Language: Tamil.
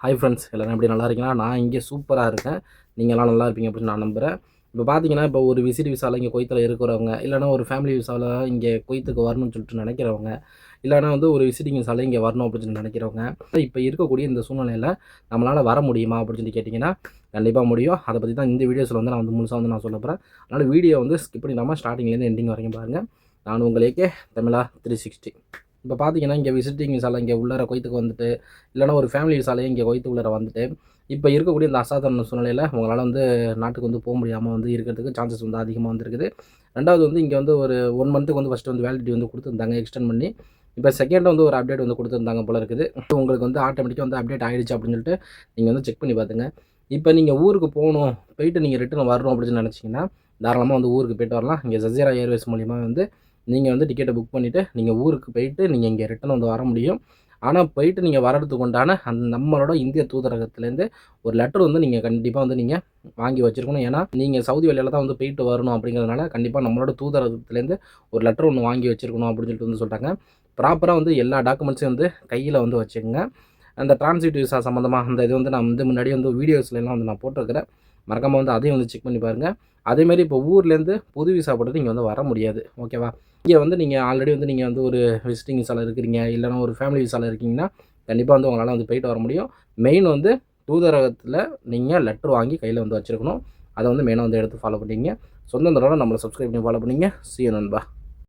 ஹாய் ஃப்ரெண்ட்ஸ், எல்லோரும் எப்படி நல்லா இருக்கீங்களா? நான் இங்கே சூப்பராக இருக்கேன். நீங்கள்லாம் நல்லா இருப்பீங்க அப்படின்னு நான் நம்புகிறேன். இப்போ பார்த்தீங்கன்னா, இப்போ ஒரு விசிட் விசாவில் இங்கே குவைத்தில் இருக்கிறவங்க, இல்லைனா ஒரு ஃபேமிலி விசாவில் இங்கே குவைத்துக்கு வரணும்னு சொல்லிட்டு நினைக்கிறவங்க, இல்லைனா வந்து ஒரு விசிட்டிங் விசாவில் இங்கே வரணும் அப்படின்னு சொல்லி நினைக்கிறவங்க, இப்போ இருக்கக்கூடிய இந்த சூழ்நிலையில் நம்மளால் வர முடியுமா அப்படின்னு சொல்லி கேட்டிங்கன்னா, கண்டிப்பாக முடியும். அதை பற்றி தான் இந்த வீடியோஸில் வந்து நான் வந்து முழுசாக வந்து நான் சொல்ல போகிறேன். அதனால் வீடியோ வந்து ஸ்கிப் பண்ணிடாமல் ஸ்டார்டிங்லேருந்து எண்டிங் வரைக்கும் பாருங்கள். நான் உங்களுக்கே தமிழா 360. இப்போ பார்த்தீங்கன்னா, இங்கே விசிட்டிங் விசாவில் இங்கே உள்ளார குவைத்துக்கு வந்துட்டு, இல்லைனா ஒரு ஃபேமிலி விசாலையும் இங்கே குவைத்துக்குள்ளார வந்துட்டு, இப்போ இருக்கக்கூடிய இந்த அசாதாரண சூழ்நிலையில் உங்களால் வந்து நாட்டுக்கு வந்து போக முடியாமல் வந்து இருக்கிறதுக்கு சான்சஸ் வந்து அதிகமாக வந்துருக்குது. ரெண்டாவது வந்து இங்கே வந்து ஒரு 1 மந்த்துக்கு வந்து ஃபஸ்ட்டு வந்து வேலிடிட்டி வந்து கொடுத்துருந்தாங்க எக்ஸ்டெண்ட் பண்ணி. இப்போ செகண்டாக வந்து ஒரு அப்டேட் வந்து கொடுத்துருந்தாங்க போல இருக்குது. உங்களுக்கு வந்து ஆட்டோமேட்டிக்காக வந்து அப்டேட் ஆகிடுச்சு அப்படின்னு சொல்லிட்டு நீங்கள் வந்து செக் பண்ணி பார்த்துங்க. இப்போ நீங்கள் ஊருக்கு போகணும், போயிட்டு நீங்கள் ரிட்டர்ன் வரணும் அப்படின்னு நினச்சிங்கன்னா, தாராளமாக வந்து ஊருக்கு போயிட்டு வரலாம். இங்கே ஜசீரா ஏர்வேஸ் மூலிமா வந்து நீங்கள் வந்து டிக்கெட்டை புக் பண்ணிவிட்டு நீங்கள் ஊருக்கு போயிட்டு நீங்கள் இங்கே ரிட்டர்ன் வந்து வர முடியும். ஆனால் போயிட்டு நீங்கள் வர்றதுக்கு உண்டான நம்மளோட இந்திய தூதரகத்துலேருந்து ஒரு லெட்டர் வந்து நீங்கள் கண்டிப்பாக வந்து நீங்கள் வாங்கி வச்சுருக்கணும். ஏன்னா நீங்கள் சவுதி வழியில் தான் வந்து போயிட்டு வரணும் அப்படிங்கிறதுனால கண்டிப்பாக நம்மளோட தூதரகத்துலேருந்து ஒரு லெட்டர் ஒன்று வாங்கி வச்சுருக்கணும் அப்படின்னு சொல்லிட்டு வந்து சொல்கிறாங்க. ப்ராப்பராக வந்து எல்லா டாக்குமெண்ட்ஸையும் வந்து கையில் வந்து வச்சுக்கோங்க. அந்த டிரான்சிட் விசா சம்மந்தமாக அந்த இது வந்து நான் வந்து முன்னாடியே வந்து வீடியோஸ்லாம் வந்து நான் போட்டிருக்கிறேன். மறக்காமல் வந்து அதையும் வந்து செக் பண்ணி பாருங்கள். அதேமாதிரி இப்போ ஊர்லேருந்து புது விசா போட்டு இங்கே வந்து வர முடியாது. ஓகேவா? இங்கே வந்து நீங்கள் ஆல்ரெடி வந்து நீங்கள் வந்து ஒரு விசிட்டிங் விசாவில் இருக்கிறீங்க, இல்லைனா ஒரு ஃபேமிலி விசாவில் இருக்கீங்கன்னா, கண்டிப்பாக வந்து உங்களால் வந்து போயிட்டு வர முடியும். மெயின் வந்து தூதரகத்தில் நீங்கள் லெட்டர் வாங்கி கையில் வந்து வச்சுருக்கணும். அதை வந்து மெயினாக வந்து எடுத்து ஃபாலோ பண்ணிங்க. சொந்தங்களோட நம்மளை சப்ஸ்கிரைப் பண்ணி ஃபாலோ பண்ணிங்க. See you நண்பா.